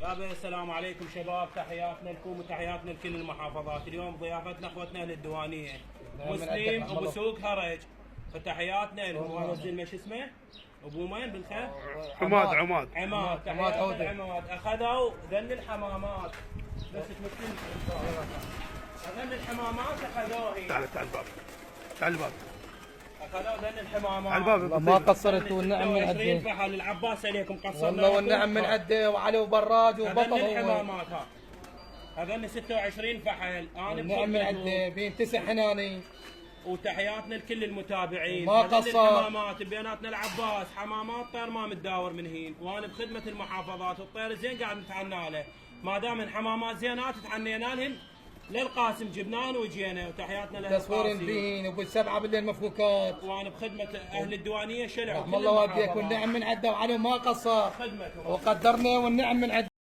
يابا السلام عليكم شباب، تحياتنا لكم وتحياتنا لكل المحافظات. اليوم ضيافتنا اخوتنا اهل الديوانيه مسلم ابو سوق هرج، فتحياتنا لهم. ونزل شو اسمه ابو مين بالخير؟ عماد عماد اخذوا ذن الحمامات بس تمثل ذن الحمامات اخذوها. تعال الباب اخذوا ذن الحمامات على الباب. ما قصرتوا والنعم من 20 عدي فحل. العباس عليكم قصرنا والله والنعم من عدي وعلي وبراج وبطل. هذن الحمامات هذن 26 فحل. انا والنعم من عدي بين 9 حناني. وتحياتنا لكل المتابعين. ما قصر. الحمامات بيناتنا العباس حمامات طير ما متداور من هين، وانا بخدمه المحافظات والطير زين قاعد نتعنى له. ما دام الحمامات زينات تعنينا لهم للقاسم جبنان وجينا. وتحياتنا لاهل تصوير بين وبالسبعه بالليل مفكوكات. وانا بخدمه اهل الديوانيه شلع. رحم الله والديك والنعم من عدي وعلي ما قصر. خدمتهم وقدرنا والنعم من عدي.